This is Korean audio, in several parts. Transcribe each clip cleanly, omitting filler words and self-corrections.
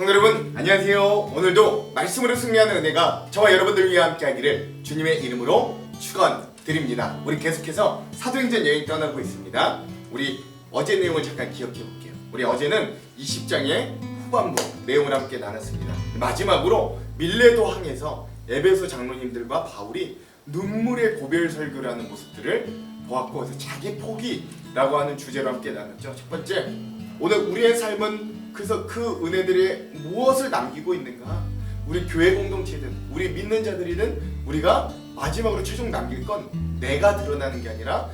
성도 여러분 안녕하세요. 오늘도 말씀으로 승리하는 은혜가 저와 여러분들 위해 함께하기를 주님의 이름으로 축원드립니다. 우리 계속해서 사도행전 여행 떠나고 있습니다. 우리 어제 내용을 잠깐 기억해 볼게요. 우리 어제는 20장의 후반부 내용을 함께 나눴습니다. 마지막으로 밀레도 항에서 에베소 장로님들과 바울이 눈물의 고별 설교를 하는 모습들을 보았고, 그래서 자기 포기라고 하는 주제로 함께 나눴죠. 첫 번째, 오늘 우리의 삶은 그래서 그 은혜들이 무엇을 남기고 있는가? 우리 교회 공동체든 우리 믿는 자들이든 우리가 마지막으로 최종 남길 건 내가 드러나는 게 아니라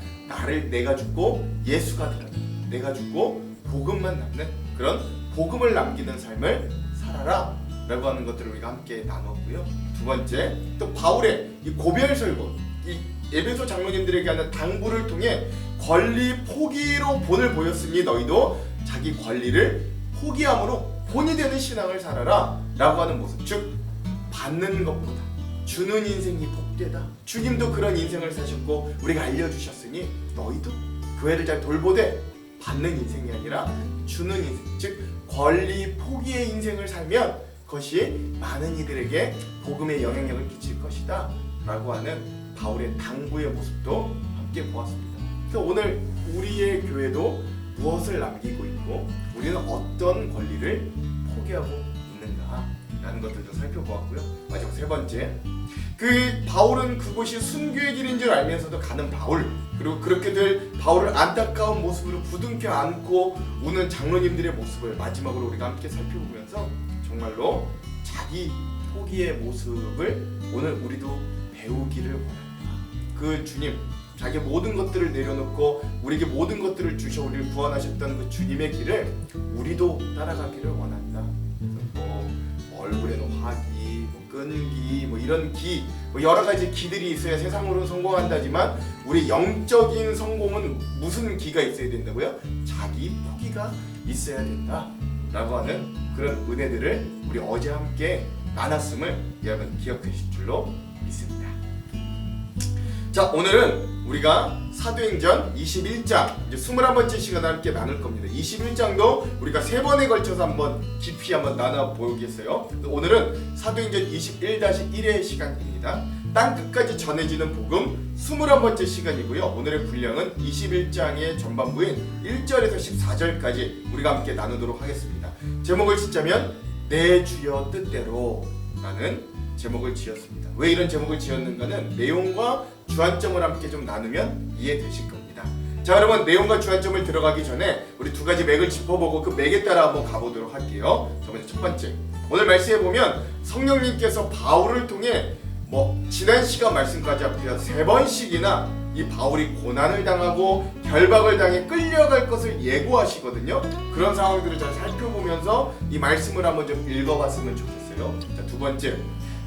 내가 죽고 예수가 드러나는, 내가 죽고 복음만 남는 그런 복음을 남기는 삶을 살아라 라고 하는 것들을 우리가 함께 나눴고요. 두 번째, 또 바울의 이 고별 설교, 이 에베소 장로님들에게 하는 당부를 통해 권리 포기로 본을 보였으니 너희도 자기 권리를 포기함으로 본이 되는 신앙을 살아라 라고 하는 모습, 즉 받는 것보다 주는 인생이 복되다. 주님도 그런 인생을 사셨고 우리가 알려주셨으니 너희도 교회를 잘 돌보되 받는 인생이 아니라 주는 인생, 즉 권리 포기의 인생을 살면 그것이 많은 이들에게 복음의 영향력을 끼칠 것이다 라고 하는 바울의 당부의 모습도 함께 보았습니다. 그래서 오늘 우리의 교회도 무엇을 남기고 있고 우리는 어떤 권리를 포기하고 있는가 라는 것들도 살펴보았고요. 마지막 세 번째, 바울은 그곳이 순교의 길인 줄 알면서도 가는 바울, 그리고 그렇게들 바울을 안타까운 모습으로 부둥켜 안고 우는 장로님들의 모습을 마지막으로 우리가 함께 살펴보면서 정말로 자기 포기의 모습을 오늘 우리도 배우기를 원합니다. 그 주님, 자기 모든 것들을 내려놓고 우리에게 모든 것들을 주셔 우리를 구원하셨던 그 주님의 길을 우리도 따라가기를 원한다. 얼굴에는 화기, 끈기, 이런 기, 여러 가지 기들이 있어야 세상으로는 성공한다지만 우리 영적인 성공은 무슨 기가 있어야 된다고요? 자기 포기가 있어야 된다라고 하는 그런 은혜들을 우리 어제 함께 나눴음을 여러분 기억하실 줄로 믿습니다. 자, 오늘은 우리가 사도행전 21장 이제 21번째 시간을 함께 나눌 겁니다. 21장도 우리가 3번에 걸쳐서 한번 깊이 한번 나눠 보겠어요. 오늘은 사도행전 21-1의 시간입니다. 땅끝까지 전해지는 복음 21번째 시간이고요. 오늘의 분량은 21장의 전반부인 1절에서 14절까지 우리가 함께 나누도록 하겠습니다. 제목을 짓자면 내 주여 뜻대로 라는 제목을 지었습니다. 왜 이런 제목을 지었는가는 내용과 주안점을 함께 좀 나누면 이해되실 겁니다. 자, 여러분, 내용과 주안점을 들어가기 전에 우리 두 가지 맥을 짚어보고 그 맥에 따라 한번 가보도록 할게요. 먼저 첫 번째, 오늘 말씀해 보면 성령님께서 바울을 통해 지난 시간 말씀까지 합해서 3번씩이나 이 바울이 고난을 당하고 결박을 당해 끌려갈 것을 예고하시거든요. 그런 상황들을 잘 살펴보면서 이 말씀을 한번 좀 읽어봤으면 좋겠어요. 자, 두 번째,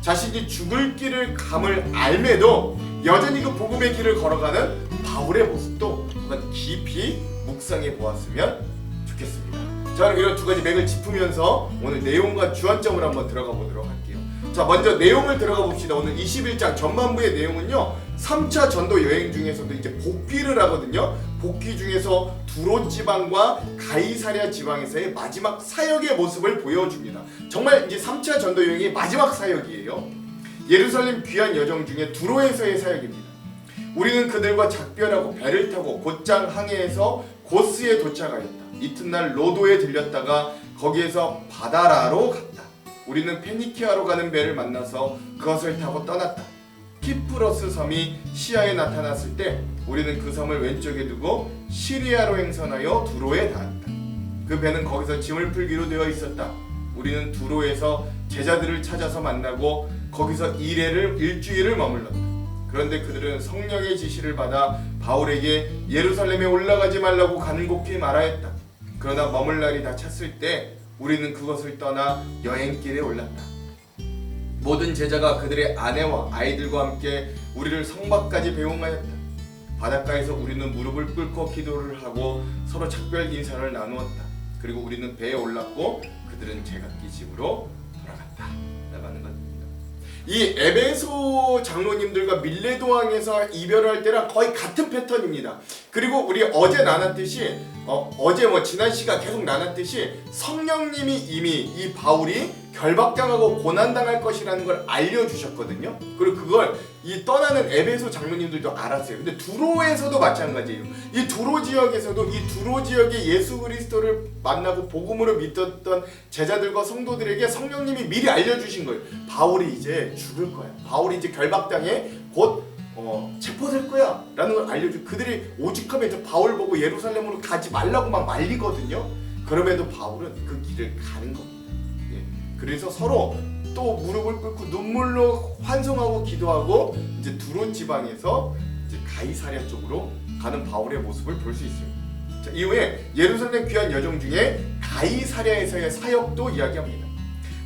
자신이 죽을 길을 감을 알매도 여전히 그 복음의 길을 걸어가는 바울의 모습도 한번 깊이 묵상해 보았으면 좋겠습니다. 자, 이런 두 가지 맥을 짚으면서 오늘 내용과 주안점을 한번 들어가 보도록 할게요. 자, 먼저 내용을 들어가 봅시다. 오늘 21장 전반부의 내용은요, 3차 전도 여행 중에서도 이제 복귀를 하거든요. 복귀 중에서 두로 지방과 가이사랴 지방에서의 마지막 사역의 모습을 보여줍니다. 정말 이제 3차 전도 여행의 마지막 사역이에요. 예루살렘 귀한 여정 중에 두로에서의 사역입니다. 우리는 그들과 작별하고 배를 타고 곧장 항해해서 고스에 도착하였다. 이튿날 로도에 들렸다가 거기에서 바다라로 갔다. 우리는 페니키아로 가는 배를 만나서 그것을 타고 떠났다. 키프로스 섬이 시야에 나타났을 때 우리는 그 섬을 왼쪽에 두고 시리아로 행선하여 두로에 닿았다. 그 배는 거기서 짐을 풀기로 되어 있었다. 우리는 두로에서 제자들을 찾아서 만나고 거기서 일주일을 머물렀다. 그런데 그들은 성령의 지시를 받아 바울에게 예루살렘에 올라가지 말라고 간곡히 말하였다. 그러나 머물 날이 다 찼을 때 우리는 그것을 떠나 여행길에 올랐다. 모든 제자가 그들의 아내와 아이들과 함께 우리를 성 밖까지 배웅하였다. 바닷가에서 우리는 무릎을 꿇고 기도를 하고 서로 작별 인사를 나누었다. 그리고 우리는 배에 올랐고 그들은 제각기 집으로 돌아갔다. 나가는 겁니다. 이 에베소 장로님들과 밀레도항에서 이별을 할 때랑 거의 같은 패턴입니다. 그리고 우리 어제 나눴듯이 어제 지난 시간 계속 나눴듯이 성령님이 이미 이 바울이 결박당하고 고난당할 것이라는 걸 알려주셨거든요. 그리고 그걸 이 떠나는 에베소 장로님들도 알았어요. 근데 두로에서도 마찬가지예요. 이 두로 지역에서도 이 두로 지역의 예수 그리스도를 만나고 복음으로 믿었던 제자들과 성도들에게 성령님이 미리 알려주신 거예요. 바울이 이제 죽을 거야. 바울이 이제 결박당해 곧 체포될 거야 라는 걸 알려주고, 그들이 오죽하면 바울 보고 예루살렘으로 가지 말라고 막 말리거든요. 그럼에도 바울은 그 길을 가는 겁니다. 예. 그래서 서로 또 무릎을 꿇고 눈물로 환송하고 기도하고 이제 두로 지방에서 이제 가이사랴 쪽으로 가는 바울의 모습을 볼 수 있어요. 자, 이후에 예루살렘 귀한 여정 중에 가이사랴에서의 사역도 이야기합니다.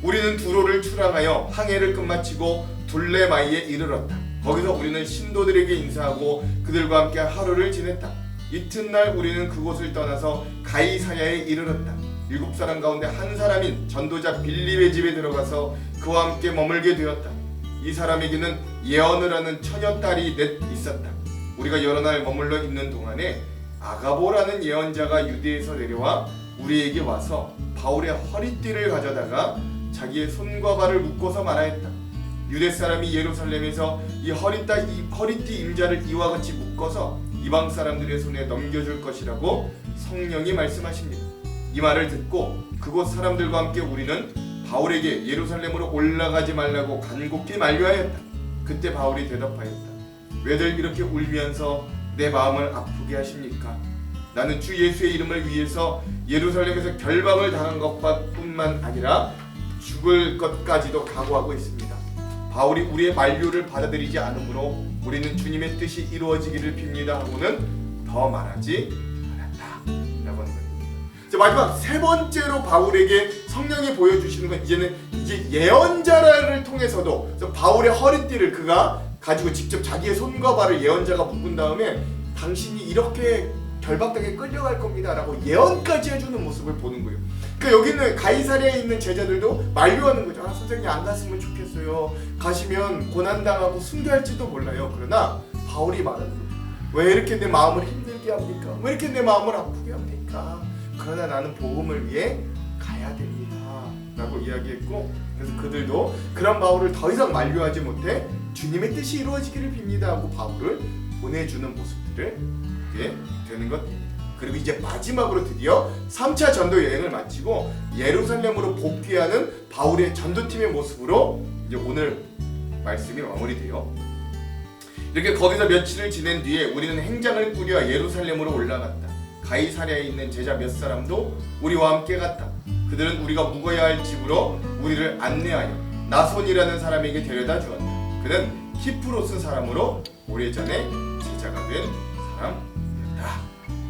우리는 두로를 출항하여 항해를 끝마치고 둘레마이에 이르렀다. 거기서 우리는 신도들에게 인사하고 그들과 함께 하루를 지냈다. 이튿날 우리는 그곳을 떠나서 가이사랴에 이르렀다. 7사람 가운데 한 사람인 전도자 빌립의 집에 들어가서 그와 함께 머물게 되었다. 이 사람에게는 예언을 하는 처녀딸이 넷 있었다. 우리가 여러 날 머물러 있는 동안에 아가보라는 예언자가 유대에서 내려와 우리에게 와서 바울의 허리띠를 가져다가 자기의 손과 발을 묶어서 말하였다. 유대 사람이 예루살렘에서 이 허리띠 임자를 이와 같이 묶어서 이방 사람들의 손에 넘겨줄 것이라고 성령이 말씀하십니다. 이 말을 듣고 그곳 사람들과 함께 우리는 바울에게 예루살렘으로 올라가지 말라고 간곡히 만류하였다. 그때 바울이 대답하였다. 왜들 이렇게 울면서 내 마음을 아프게 하십니까? 나는 주 예수의 이름을 위해서 예루살렘에서 결박을 당한 것뿐만 아니라 죽을 것까지도 각오하고 있습니다. 바울이 우리의 만류를 받아들이지 않으므로 우리는 주님의 뜻이 이루어지기를 빕니다 하고는 더 말하지 않았다 라고 하는 겁니다. 마지막 세 번째로 바울에게 성령이 보여주시는 건 이제 예언자를 통해서도 바울의 허리띠를 그가 가지고 직접 자기의 손과 발을 예언자가 묶은 다음에 당신이 이렇게 결박당에 끌려갈 겁니다 라고 예언까지 해주는 모습을 보는 거예요. 그러니까 여기는 가이사랴에 있는 제자들도 만류하는 거죠. 선생님 안 갔으면 좋겠어요. 가시면 고난당하고 순교할지도 몰라요. 그러나 바울이 말하는 거죠. 왜 이렇게 내 마음을 힘들게 합니까? 왜 이렇게 내 마음을 아프게 합니까? 그러나 나는 복음을 위해 가야 됩니다 라고 이야기했고, 그래서 그들도 그런 바울을 더 이상 만류하지 못해 주님의 뜻이 이루어지기를 빕니다 하고 바울을 보내주는 모습들을 보게 되는 것입니다. 그리고 이제 마지막으로 드디어 3차 전도 여행을 마치고 예루살렘으로 복귀하는 바울의 전도팀의 모습으로 이제 오늘 말씀이 마무리돼요. 이렇게 거기서 며칠을 지낸 뒤에 우리는 행장을 꾸려 예루살렘으로 올라갔다. 가이사랴에 있는 제자 몇 사람도 우리와 함께 갔다. 그들은 우리가 묵어야 할 집으로 우리를 안내하여 나손이라는 사람에게 데려다 주었다. 그는 키프로스 사람으로 오래전에 제자가 된 사람이었다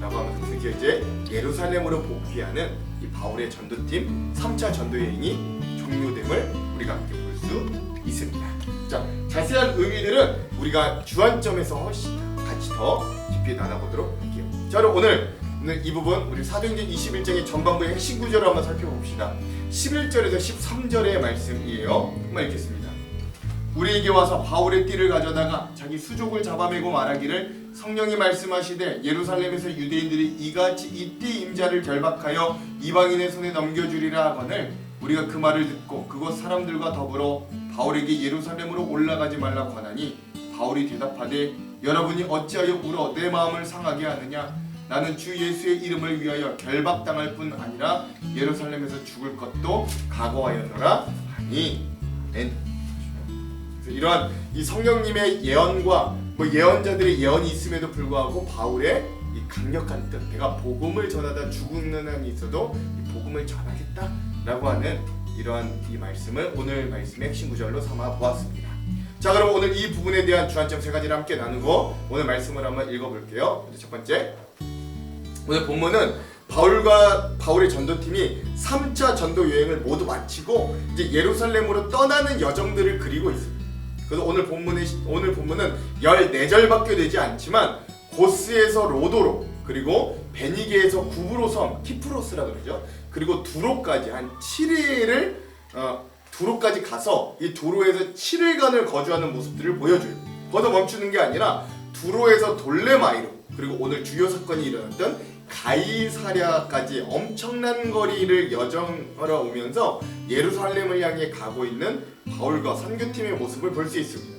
라고 하면서 드디어 이제 예루살렘으로 복귀하는 이 바울의 전도팀 3차 전도 여행이 종료됨을 우리가 함께 볼 수 있습니다. 자, 자세한 의미들은 우리가 주안점에서 훨씬 같이 더 깊이 나눠보도록 할게요. 자, 그럼 오늘 이 부분 우리 사도행전 21장의 전반부의 핵심 구절을 한번 살펴봅시다. 11절에서 13절의 말씀이에요. 한번 읽겠습니다. 우리에게 와서 바울의 띠를 가져다가 자기 수족을 잡아매고 말하기를 성령이 말씀하시되 예루살렘에서 유대인들이 이같이 이 띠 임자를 결박하여 이방인의 손에 넘겨주리라 하거늘 우리가 그 말을 듣고 그곳 사람들과 더불어 바울에게 예루살렘으로 올라가지 말라 권하니 바울이 대답하되 여러분이 어찌하여 울어 내 마음을 상하게 하느냐? 나는 주 예수의 이름을 위하여 결박당할 뿐 아니라 예루살렘에서 죽을 것도 각오하였노라 하니. 이러한 이 성령님의 예언과 예언자들의 예언이 있음에도 불구하고 바울의 이 강력한 뜻, 내가 복음을 전하다 죽는 한이 있어도 이 복음을 전하겠다라고 하는 이러한 이 말씀을 오늘 말씀의 핵심 구절로 삼아 보았습니다. 자, 그럼 오늘 이 부분에 대한 주안점 세 가지를 함께 나누고 오늘 말씀을 한번 읽어볼게요. 첫 번째, 오늘 본문은 바울의 전도팀이 3차 전도 여행을 모두 마치고 이제 예루살렘으로 떠나는 여정들을 그리고 있습니다. 그래서 오늘 본문은 14절밖에 되지 않지만 고스에서 로도로, 그리고 베니게에서 구브로 섬, 키프로스라 그러죠. 그리고 두로까지 한 7일을 두로까지 가서 이 두로에서 7일간을 거주하는 모습들을 보여줘요. 거기서 멈추는 게 아니라 두로에서 돌레마이로, 그리고 오늘 주요 사건이 일어났던 가이사랴까지 엄청난 거리를 여정하러 오면서 예루살렘을 향해 가고 있는 바울과 선교팀의 모습을 볼 수 있습니다.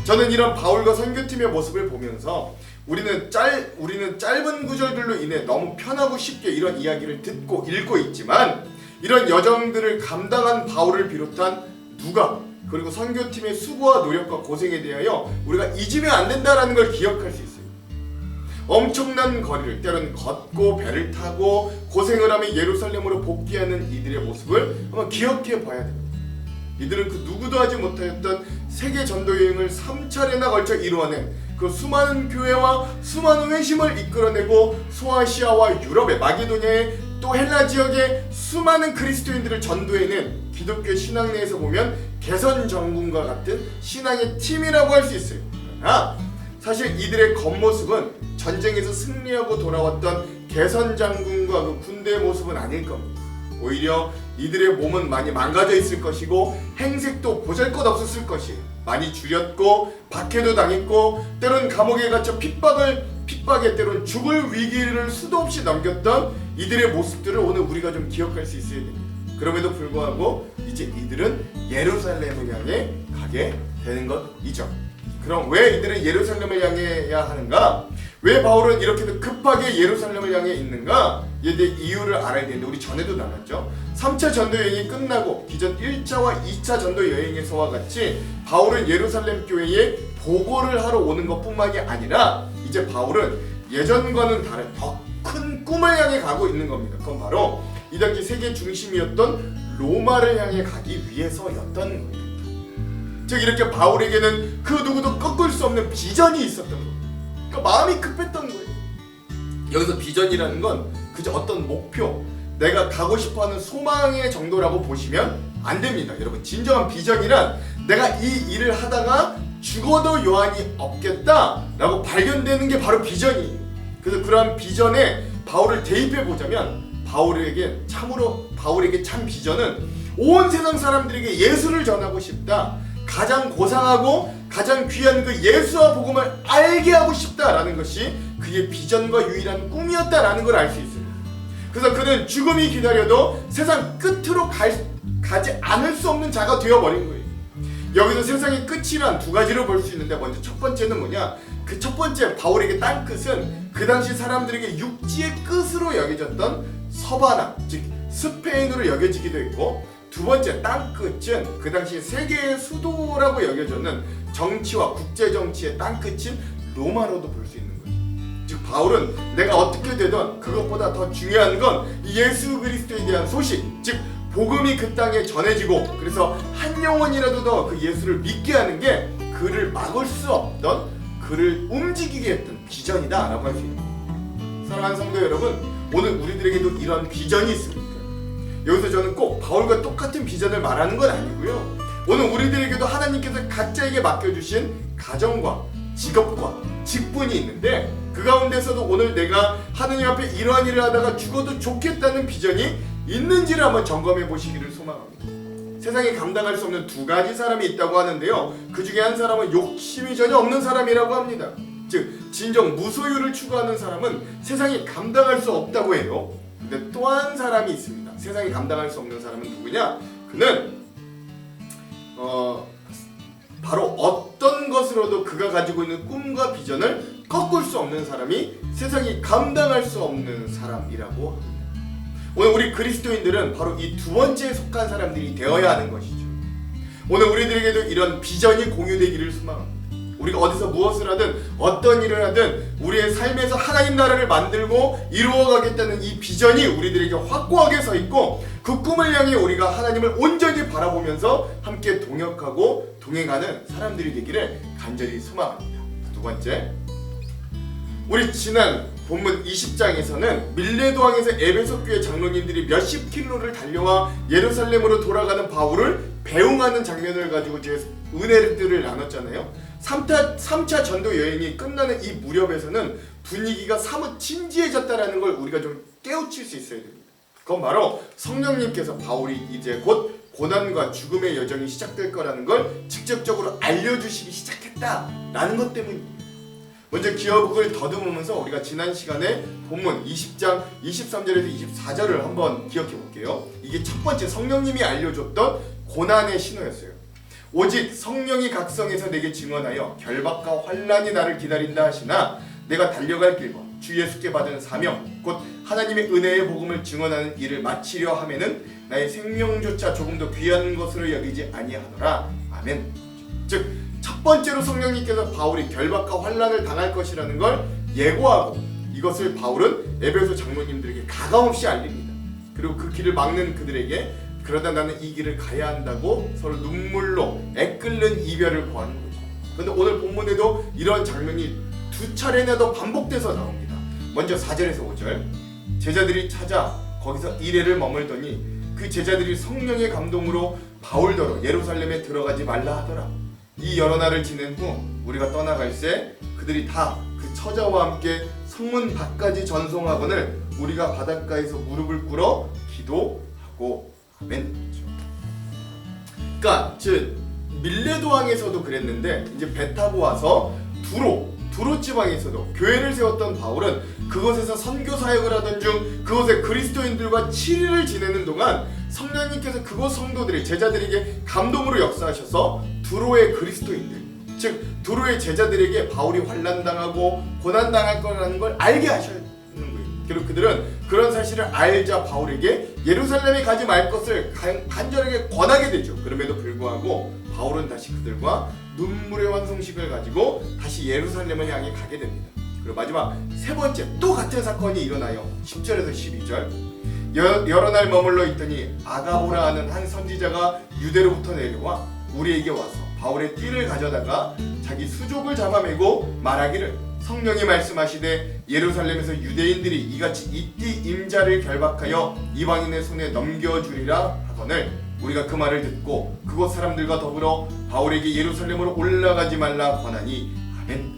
저는 이런 바울과 선교팀의 모습을 보면서 우리는 짧은 구절들로 인해 너무 편하고 쉽게 이런 이야기를 듣고 읽고 있지만, 이런 여정들을 감당한 바울을 비롯한 누가, 그리고 선교팀의 수고와 노력과 고생에 대하여 우리가 잊으면 안 된다라는 걸 기억할 수 있어요. 엄청난 거리를 때로는 걷고 배를 타고 고생을 하며 예루살렘으로 복귀하는 이들의 모습을 한번 기억해 봐야 됩니다. 이들은 그 누구도 하지 못하였던 세계 전도 여행을 3차례나 걸쳐 이루어낸 그 수많은 교회와 수많은 회심을 이끌어내고 소아시아와 유럽의 마게도냐의 또 헬라 지역의 수많은 그리스도인들을 전도해낸 기독교 신앙 내에서 보면 개선 정군과 같은 신앙의 팀이라고 할 수 있어요. 그러나 사실 이들의 겉모습은 전쟁에서 승리하고 돌아왔던 개선 장군과 그 군대의 모습은 아닐 겁니다. 오히려 이들의 몸은 많이 망가져 있을 것이고 행색도 보잘것없었을 것이에요. 많이 줄였고 박해도 당했고 때론 감옥에 갇혀 핍박에 때론 죽을 위기를 수도 없이 넘겼던 이들의 모습들을 오늘 우리가 좀 기억할 수 있어야 됩니다. 그럼에도 불구하고 이제 이들은 예루살렘을 향해 가게 되는 것이죠. 그럼 왜 이들은 예루살렘을 향해야 하는가? 왜 바울은 이렇게 급하게 예루살렘을 향해 있는가? 이에 대해 이유를 알아야 되는데, 우리 전에도 나눴죠. 3차 전도 여행이 끝나고 기존 1차와 2차 전도 여행에서와 같이 바울은 예루살렘 교회에 보고를 하러 오는 것뿐만이 아니라 이제 바울은 예전과는 다른 더 큰 꿈을 향해 가고 있는 겁니다. 그건 바로 이 당시 세계 중심이었던 로마를 향해 가기 위해서였던 거예요. 즉 이렇게 바울에게는 그 누구도 꺾을 수 없는 비전이 있었던 거예요. 그러니까 마음이 급했던 거예요. 여기서 비전이라는 건 그저 어떤 목표, 내가 가고 싶어하는 소망의 정도라고 보시면 안 됩니다. 여러분, 진정한 비전이란 내가 이 일을 하다가 죽어도 여한이 없겠다라고 발견되는 게 바로 비전이에요. 그래서 그러한 비전에 바울을 대입해 보자면 바울에게 참 비전은 온 세상 사람들에게 예수를 전하고 싶다. 가장 고상하고 가장 귀한 그 예수와 복음을 알게 하고 싶다라는 것이 그의 비전과 유일한 꿈이었다라는 걸 알 수 있어요. 그래서 그는 죽음이 기다려도 세상 끝으로 가지 않을 수 없는 자가 되어버린 거예요. 여기서 세상의 끝이란 두 가지로 볼 수 있는데, 먼저 첫 번째는 뭐냐? 그 첫 번째 바울에게 땅끝은 그 당시 사람들에게 육지의 끝으로 여겨졌던 서바나, 즉 스페인으로 여겨지기도 했고, 두 번째 땅끝은 그 당시 세계의 수도라고 여겨졌는 정치와 국제정치의 땅끝인 로마로도 볼 수 있는 거죠. 즉 바울은 내가 어떻게 되든 그것보다 더 중요한 건 예수 그리스도에 대한 소식, 즉 복음이 그 땅에 전해지고, 그래서 한 영혼이라도 더 그 예수를 믿게 하는 게 그를 막을 수 없던, 그를 움직이게 했던 비전이다 라고 할 수 있습니다. 사랑하는 성도 여러분, 오늘 우리들에게도 이런 비전이 있습니다. 여기서 저는 꼭 바울과 똑같은 비전을 말하는 건 아니고요, 오늘 우리들에게도 하나님께서 각자에게 맡겨주신 가정과 직업과 직분이 있는데, 그 가운데서도 오늘 내가 하느님 앞에 이러한 일을 하다가 죽어도 좋겠다는 비전이 있는지를 한번 점검해 보시기를 소망합니다. 세상에 감당할 수 없는 두 가지 사람이 있다고 하는데요, 그 중에 한 사람은 욕심이 전혀 없는 사람이라고 합니다. 즉 진정 무소유를 추구하는 사람은 세상이 감당할 수 없다고 해요. 근데 또 한 사람이 있습니다. 세상이 감당할 수 없는 사람은 누구냐? 그는 바로 어떤 것으로도 그가 가지고 있는 꿈과 비전을 꺾을 수 없는 사람이 세상이 감당할 수 없는 사람이라고 합니다. 오늘 우리 그리스도인들은 바로 이 두 번째에 속한 사람들이 되어야 하는 것이죠. 오늘 우리들에게도 이런 비전이 공유되기를 소망합니다. 우리가 어디서 무엇을 하든 어떤 일을 하든 우리의 삶에서 하나님 나라를 만들고 이루어가겠다는 이 비전이 우리들에게 확고하게 서 있고, 그 꿈을 향해 우리가 하나님을 온전히 바라보면서 함께 동역하고 동행하는 사람들이 되기를 간절히 소망합니다. 두 번째, 우리 지난 본문 20장에서는 밀레도항에서 에베소 교회 장로님들이 몇십 킬로를 달려와 예루살렘으로 돌아가는 바울을 배웅하는 장면을 가지고 제 은혜들을 나눴잖아요. 3차 전도 여행이 끝나는 이 무렵에서는 분위기가 사뭇 진지해졌다라는 걸 우리가 좀 깨우칠 수 있어야 됩니다. 그건 바로 성령님께서 바울이 이제 곧 고난과 죽음의 여정이 시작될 거라는 걸 직접적으로 알려주시기 시작했다라는 것 때문입니다. 먼저 기업을 더듬으면서 우리가 지난 시간에 본문 20장 23절에서 24절을 한번 기억해 볼게요. 이게 첫 번째 성령님이 알려줬던 고난의 신호였어요. 오직 성령이 각성해서 내게 증언하여 결박과 환난이 나를 기다린다 하시나 내가 달려갈 길과 주 예수께 받은 사명 곧 하나님의 은혜의 복음을 증언하는 일을 마치려 하면은 나의 생명조차 조금 더 귀한 것으로 여기지 아니하노라. 아멘. 즉 첫 번째로 성령님께서 바울이 결박과 환난을 당할 것이라는 걸 예고하고 이것을 바울은 에베소 장로님들에게 가감없이 알립니다. 그리고 그 길을 막는 그들에게 그러다 나는 이 길을 가야 한다고 서로 눈물로 애끓는 이별을 고하는 거죠. 그런데 오늘 본문에도 이런 장면이 두 차례나 더 반복돼서 나옵니다. 먼저 4절에서 5절 제자들이 찾아 거기서 이레를 머물더니 그 제자들이 성령의 감동으로 바울더러 예루살렘에 들어가지 말라 하더라. 이 여러 날을 지낸 후 우리가 떠나갈새 그들이 다 그 처자와 함께 성문 밖까지 전송하거늘 우리가 바닷가에서 무릎을 꿇어 기도하고 아멘. 그러니까 즉 밀레도 왕에서도 그랬는데 이제 배 타고 와서 두로 지방에서도 교회를 세웠던 바울은 그곳에서 선교 사역을 하던 중 그곳에 그리스도인들과 7일을 지내는 동안 성령님께서 그곳 성도들이 제자들에게 감동으로 역사하셔서 두로의 그리스도인들 즉 두로의 제자들에게 바울이 환난당하고 고난당할 거라는 걸 알게 하셔야 하는 거예요. 그리고 그들은 그런 사실을 알자 바울에게 예루살렘에 가지 말 것을 간절하게 권하게 되죠. 그럼에도 불구하고 바울은 다시 그들과 눈물의 완성식을 가지고 다시 예루살렘을 향해 가게 됩니다. 그리고 마지막 세 번째 또 같은 사건이 일어나요. 10절에서 12절 여러 날 머물러 있더니 아가보라 하는 한 선지자가 유대로부터 내려와 우리에게 와서 바울의 띠를 가져다가 자기 수족을 잡아매고 말하기를 성령이 말씀하시되 예루살렘에서 유대인들이 이같이 이 띠 임자를 결박하여 이방인의 손에 넘겨주리라 하거늘 우리가 그 말을 듣고 그곳 사람들과 더불어 바울에게 예루살렘으로 올라가지 말라 권하니 아멘.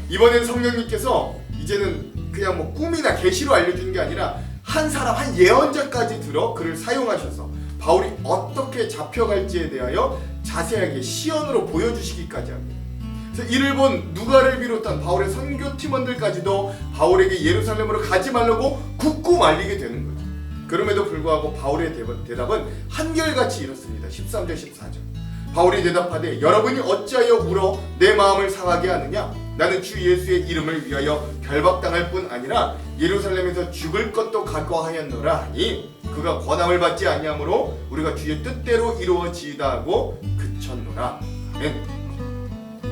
이번엔 성령님께서 이제는 그냥 뭐 꿈이나 계시로 알려주는 게 아니라 한 사람 한 예언자까지 들어 그를 사용하셔서 바울이 어떻게 잡혀갈지에 대하여 자세하게 시연으로 보여주시기까지 합니다. 그래서 이를 본 누가를 비롯한 바울의 선교팀원들까지도 바울에게 예루살렘으로 가지 말라고 굳고 말리게 되는 거죠. 그럼에도 불구하고 바울의 대답은 한결같이 이렇습니다. 13절 14절 바울이 대답하되 여러분이 어찌하여 울어 내 마음을 상하게 하느냐 나는 주 예수의 이름을 위하여 결박당할 뿐 아니라 예루살렘에서 죽을 것도 각오하였노라 하니 그가 권함을 받지 아니하므로 우리가 주의 뜻대로 이루어지이다 하고 그쳤노라. 아멘.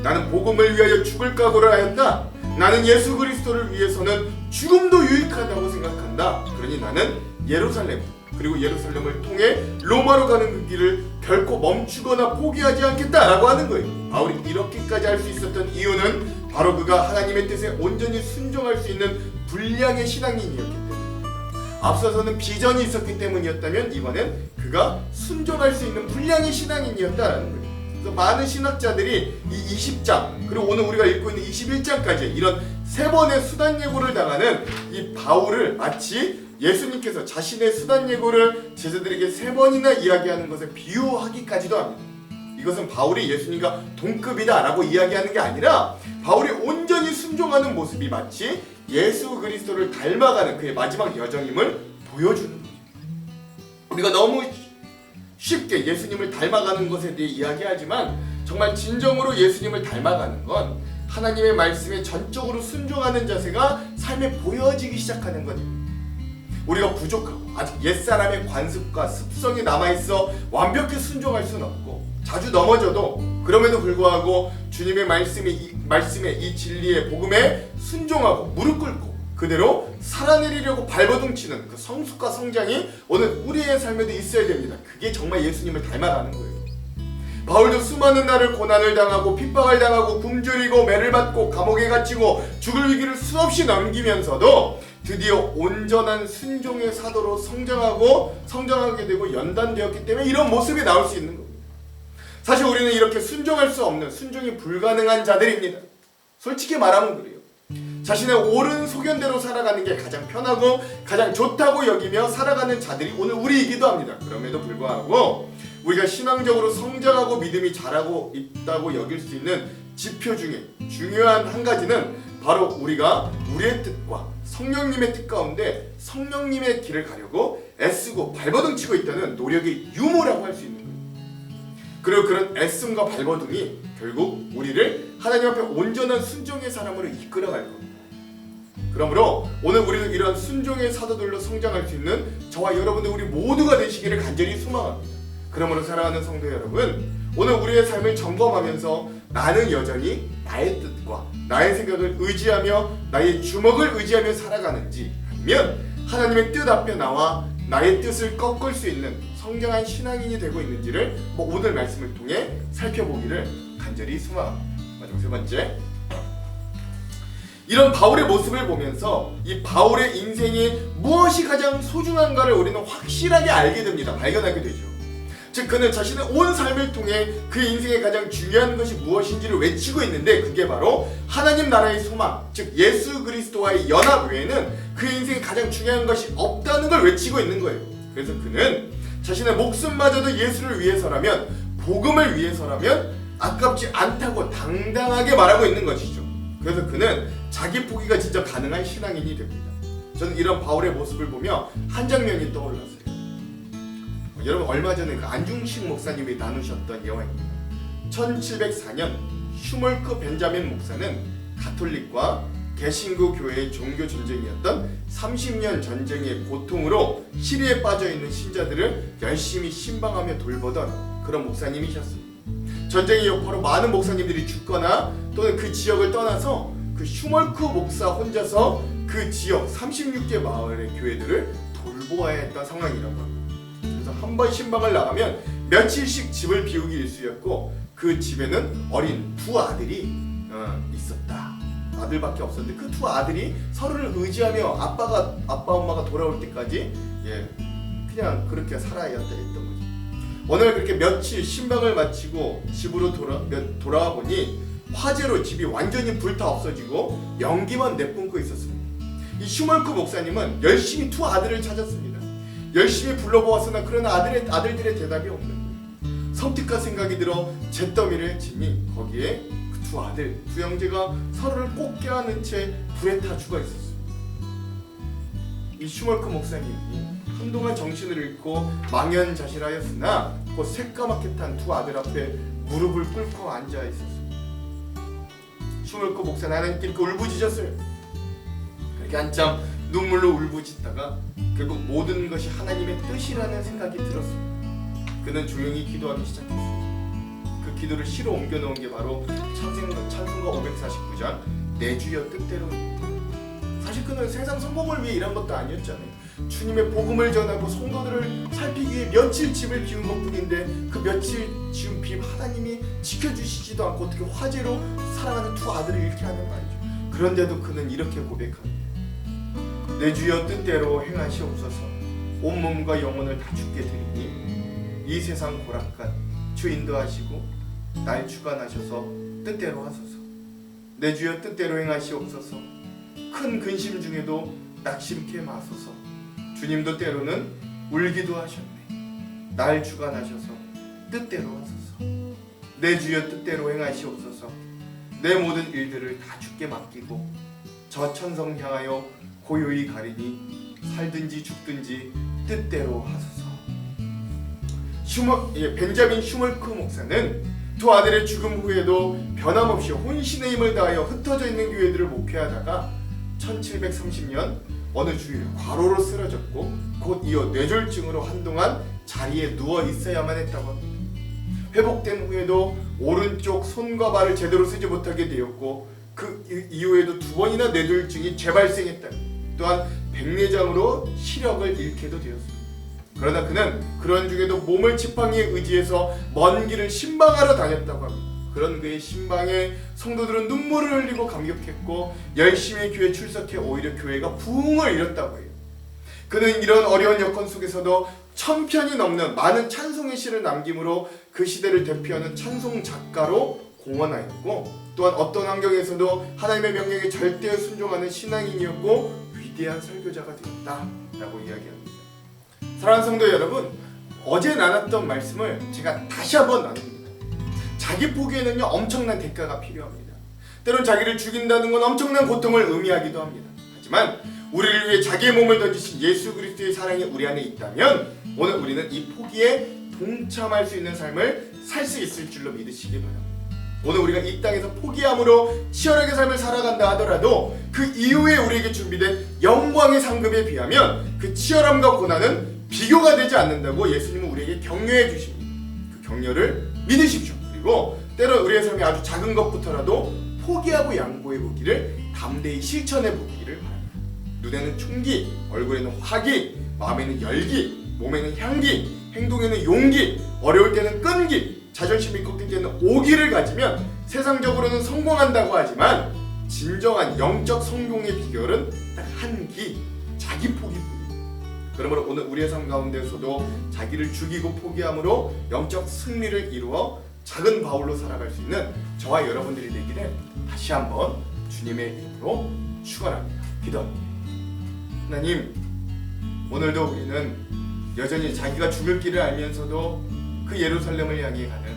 나는 복음을 위하여 죽을 각오를 하였다. 나는 예수 그리스도를 위해서는 죽음도 유익하다고 생각한다. 그러니 나는 예루살렘 그리고 예루살렘을 통해 로마로 가는 그 길을 결코 멈추거나 포기하지 않겠다라고 하는 거예요. 바울이 이렇게까지 할 수 있었던 이유는 바로 그가 하나님의 뜻에 온전히 순종할 수 있는 불량의 신앙인이었기 때문입니다. 앞서서는 비전이 있었기 때문이었다면 이번엔 그가 순종할 수 있는 불량의 신앙인이었다라는 거예요. 그래서 많은 신학자들이 이 20장 그리고 오늘 우리가 읽고 있는 21장까지 이런 세 번의 수단 예고를 당하는 이 바울을 마치 예수님께서 자신의 수단 예고를 제자들에게 세 번이나 이야기하는 것을 비유하기까지도 합니다. 이것은 바울이 예수님과 동급이다 라고 이야기하는 게 아니라 바울이 온전히 순종하는 모습이 마치 예수 그리스도를 닮아가는 그의 마지막 여정임을 보여주는 거죠. 우리가 너무 쉽게 예수님을 닮아가는 것에 대해 이야기하지만 정말 진정으로 예수님을 닮아가는 건 하나님의 말씀에 전적으로 순종하는 자세가 삶에 보여지기 시작하는 것입니다. 우리가 부족하고 아직 옛사람의 관습과 습성이 남아있어 완벽히 순종할 수는 없고 자주 넘어져도 그럼에도 불구하고 주님의 말씀에 이 진리의 복음에 순종하고 무릎 꿇고 그대로 살아내리려고 발버둥치는 그 성숙과 성장이 오늘 우리의 삶에도 있어야 됩니다. 그게 정말 예수님을 닮아가는 거예요. 바울도 수많은 날을 고난을 당하고 핍박을 당하고 굶주리고 매를 받고 감옥에 갇히고 죽을 위기를 수없이 넘기면서도 드디어 온전한 순종의 사도로 성장하게 되고 연단되었기 때문에 이런 모습이 나올 수 있는 겁니다. 사실 우리는 이렇게 순종할 수 없는 순종이 불가능한 자들입니다. 솔직히 말하면 그래요. 자신의 옳은 소견대로 살아가는 게 가장 편하고 가장 좋다고 여기며 살아가는 자들이 오늘 우리이기도 합니다. 그럼에도 불구하고 우리가 신앙적으로 성장하고 믿음이 자라고 있다고 여길 수 있는 지표 중에 중요한 한 가지는 바로 우리가 우리의 뜻과 성령님의 뜻 가운데 성령님의 길을 가려고 애쓰고 발버둥치고 있다는 노력의 유무라고 할 수 있는 거예요. 그리고 그런 애씀과 발버둥이 결국 우리를 하나님 앞에 온전한 순종의 사람으로 이끌어갈 겁니다. 그러므로 오늘 우리는 이런 순종의 사도들로 성장할 수 있는 저와 여러분들 우리 모두가 되시기를 간절히 소망합니다. 그러므로 사랑하는 성도 여러분, 오늘 우리의 삶을 점검하면서 나는 여전히 나의 뜻과 나의 생각을 의지하며 나의 주먹을 의지하며 살아가는지, 아니면 하나님의 뜻 앞에 나와 나의 뜻을 꺾을 수 있는 성장한 신앙인이 되고 있는지를 오늘 말씀을 통해 살펴보기를 간절히 소망합니다. 마지막 세 번째, 이런 바울의 모습을 보면서 이 바울의 인생에 무엇이 가장 소중한가를 우리는 확실하게 알게 됩니다. 발견하게 되죠. 즉 그는 자신의 온 삶을 통해 그 인생에 가장 중요한 것이 무엇인지를 외치고 있는데, 그게 바로 하나님 나라의 소망, 즉 예수 그리스도와의 연합 외에는 그 인생에 가장 중요한 것이 없다는 걸 외치고 있는 거예요. 그래서 그는 자신의 목숨마저도 예수를 위해서라면, 복음을 위해서라면 아깝지 않다고 당당하게 말하고 있는 것이죠. 그래서 그는 자기 포기가 진짜 가능한 신앙인이 됩니다. 저는 이런 바울의 모습을 보며 한 장면이 떠올랐어요. 여러분, 얼마 전에 그 안중식 목사님이 나누셨던 영화입니다. 1704년 슈몰크 벤자민 목사는 가톨릭과 개신교 교회의 종교 전쟁이었던 30년 전쟁의 고통으로 시리에 빠져있는 신자들을 열심히 신방하며 돌보던 그런 목사님이셨습니다. 전쟁의 여파로 많은 목사님들이 죽거나 또는 그 지역을 떠나서 그 슈몰크 목사 혼자서 그 지역 36개 마을의 교회들을 돌보아야 했던 상황이라고 합니다. 그래서 한 번 신방을 나가면 며칠씩 집을 비우기 일쑤였고, 그 집에는 어린 두 아들이 있었다. 아들밖에 없었는데 그 두 아들이 서로를 의지하며 아빠 엄마가 돌아올 때까지 그냥 그렇게 살아야 했던 거죠. 어느 날 그렇게 며칠 신방을 마치고 집으로 돌아와 보니 화재로 집이 완전히 불타 없어지고 연기만 내뿜고 있었습니다. 이 슈몰크 목사님은 열심히 두 아들을 찾았습니다. 열심히 불러보았으나 그러나 아들들의 대답이 없는 거예요. 섬뜩한 생각이 들어 잿더미를 치니 거기에 그 두 아들, 두 형제가 서로를 꼭 껴안은 채 불에 타 죽어 있었어요. 이 슈몰크 목사님이 한동안 정신을 잃고 망연자실하였으나 그 새까맣게 탄 두 아들 앞에 무릎을 꿇고 앉아 있었어요. 슈몰크 목사는 하나님께 이렇게 울부짖었어요. 그렇게 한참 눈물로 울부짖다가 결국 모든 것이 하나님의 뜻이라는 생각이 들었습니다. 그는 조용히 기도하기 시작했습니다. 그 기도를 시로 옮겨놓은 게 바로 찬송가 549장 내 주여 뜻대로입니다. 사실 그는 세상 성공을 위해 일한 것도 아니었잖아요. 주님의 복음을 전하고 성도들을 살피기 위해 며칠 집을 비운 것뿐인데 그 며칠 지은 비 하나님이 지켜주시지도 않고 어떻게 화재로 사랑하는 두 아들을 잃게 하는 말이죠. 그런데도 그는 이렇게 고백합니다. 내 주여 뜻대로 행하시옵소서. 온 몸과 영혼을 다 주께 드리니 이 세상 고락간 주 인도하시고 날 주관하셔서 뜻대로 하소서. 내 주여 뜻대로 행하시옵소서. 큰 근심 중에도 낙심케 마소서. 주님도 때로는 울기도 하셨네. 날 주관하셔서 뜻대로 하소서. 내 주여 뜻대로 행하시옵소서. 내 모든 일들을 다 주께 맡기고 저 천성 향하여 고요히 가리니 살든지 죽든지 뜻대로 하소서. 벤자민 슈몰크 목사는 두 아들의 죽음 후에도 변함없이 혼신의 힘을 다하여 흩어져 있는 교회들을 목회하다가 1730년 어느 주일 과로로 쓰러졌고 곧 이어 뇌졸중으로 한동안 자리에 누워 있어야만 했다고 합니다. 회복된 후에도 오른쪽 손과 발을 제대로 쓰지 못하게 되었고 그 이후에도 두 번이나 뇌졸중이 재발생했다. 또한 백내장으로 시력을 잃게도 되었습니다. 그러나 그는 그런 중에도 몸을 지팡이에 의지해서 먼 길을 신방하러 다녔다고 합니다. 그런 그의 신방에 성도들은 눈물을 흘리고 감격했고 열심히 교회에 출석해 오히려 교회가 부흥을 이뤘다고 해요. 그는 이런 어려운 여건 속에서도 1000편이 넘는 많은 찬송의 시를 남김으로 그 시대를 대표하는 찬송 작가로 공헌하였고, 또한 어떤 환경에서도 하나님의 명령에 절대 순종하는 신앙인이었고 위대한 설교자가 되었다라고 이야기합니다. 사랑하는 성도 여러분, 어제 나눴던 말씀을 제가 다시 한번 나눕니다. 자기 포기에는요 엄청난 대가가 필요합니다. 때론 자기를 죽인다는 건 엄청난 고통을 의미하기도 합니다. 하지만 우리를 위해 자기의 몸을 던지신 예수 그리스도의 사랑이 우리 안에 있다면 오늘 우리는 이 포기에 동참할 수 있는 삶을 살 수 있을 줄로 믿으시기 바랍니다. 오늘 우리가 이 땅에서 포기함으로 치열하게 삶을 살아간다 하더라도 그 이후에 우리에게 준비된 영광의 상급에 비하면 그 치열함과 고난은 비교가 되지 않는다고 예수님은 우리에게 격려해 주십니다. 그 격려를 믿으십시오. 그리고 때로 우리의 삶이 아주 작은 것부터라도 포기하고 양보해 보기를 담대히 실천해 보기를 바랍니다. 눈에는 총기, 얼굴에는 화기, 마음에는 열기, 몸에는 향기, 행동에는 용기, 어려울 때는 끈기, 자존심이 꺾일 때는 오기를 가지면 세상적으로는 성공한다고 하지만 진정한 영적 성공의 비결은 딱 한 기, 자기 포기뿐입니다. 그러므로 오늘 우리의 삶 가운데서도 자기를 죽이고 포기함으로 영적 승리를 이루어 작은 바울로 살아갈 수 있는 저와 여러분들이 되기를 다시 한번 주님의 이름으로 축원합니다. 기도합니다. 하나님, 오늘도 우리는 여전히 자기가 죽을 길을 알면서도 그 예루살렘을 향해 가는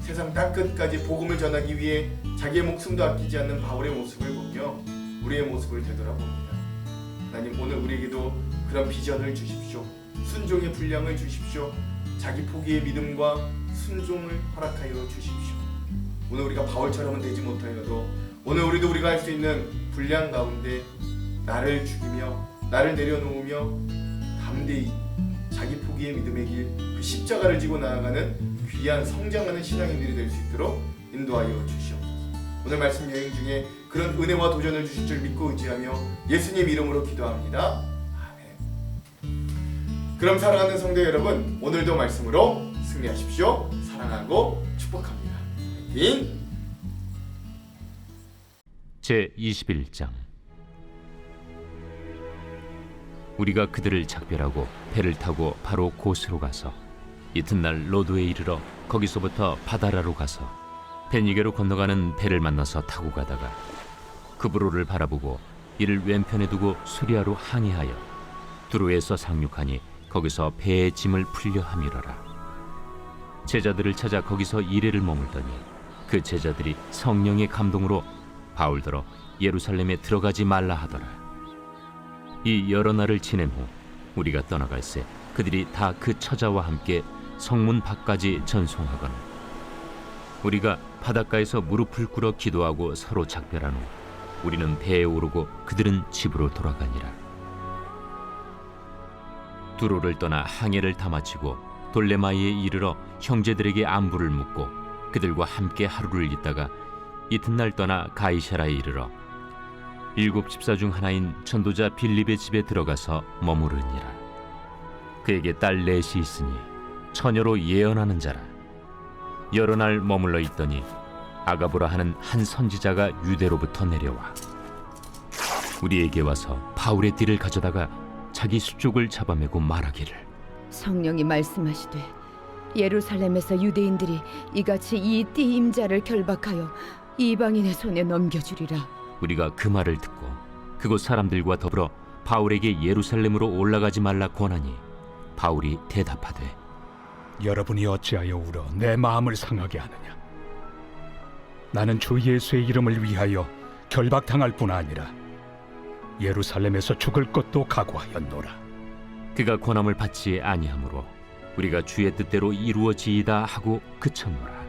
세상 땅끝까지 복음을 전하기 위해 자기의 목숨도 아끼지 않는 바울의 모습을 보며 우리의 모습을 되돌아봅니다. 하나님, 오늘 우리에게도 그런 비전을 주십시오. 순종의 분량을 주십시오. 자기 포기의 믿음과 순종을 허락하여 주십시오. 오늘 우리가 바울처럼은 되지 못하여도 오늘 우리가 할 수 있는 분량 가운데 나를 죽이며 나를 내려놓으며 담대히 자기 포기의 믿음의 길, 그 십자가를 지고 나아가는 귀한 성장하는 신앙인들이 될 수 있도록 인도하여 주시옵소서. 오늘 말씀 여행 중에 그런 은혜와 도전을 주실 줄 믿고 의지하며 예수님 이름으로 기도합니다. 아멘. 그럼 사랑하는 성도 여러분, 오늘도 말씀으로 승리하십시오. 사랑하고 축복합니다. 화이팅! 제21장. 우리가 그들을 작별하고 배를 타고 바로 고스로 가서 이튿날 로도에 이르러 거기서부터 바다라로 가서 베니게로 건너가는 배를 만나서 타고 가다가 그브로를 바라보고 이를 왼편에 두고 수리아로 항해하여 두로에서 상륙하니 거기서 배의 짐을 풀려 함이러라. 제자들을 찾아 거기서 이레를 머물더니 그 제자들이 성령의 감동으로 바울더러 예루살렘에 들어가지 말라 하더라. 이 여러 날을 지낸 후 우리가 떠나갈새 그들이 다 그 처자와 함께 성문 밖까지 전송하거늘 우리가 바닷가에서 무릎을 꿇어 기도하고 서로 작별한 후 우리는 배에 오르고 그들은 집으로 돌아가니라. 두로를 떠나 항해를 다 마치고 돌레마이에 이르러 형제들에게 안부를 묻고 그들과 함께 하루를 있다가 이튿날 떠나 가이사라에 이르러 7 집사 중 하나인 전도자 빌립의 집에 들어가서 머무르니라. 그에게 딸 넷이 있으니 처녀로 예언하는 자라. 여러 날 머물러 있더니 아가보라 하는 한 선지자가 유대로부터 내려와 우리에게 와서 바울의 띠를 가져다가 자기 수족을 잡아매고 말하기를 성령이 말씀하시되 예루살렘에서 유대인들이 이같이 이 띠 임자를 결박하여 이방인의 손에 넘겨주리라. 우리가 그 말을 듣고 그곳 사람들과 더불어 바울에게 예루살렘으로 올라가지 말라 권하니 바울이 대답하되 여러분이 어찌하여 울어 내 마음을 상하게 하느냐. 나는 주 예수의 이름을 위하여 결박당할 뿐 아니라 예루살렘에서 죽을 것도 각오하였노라. 그가 권함을 받지 아니하므로 우리가 주의 뜻대로 이루어지이다 하고 그쳤노라.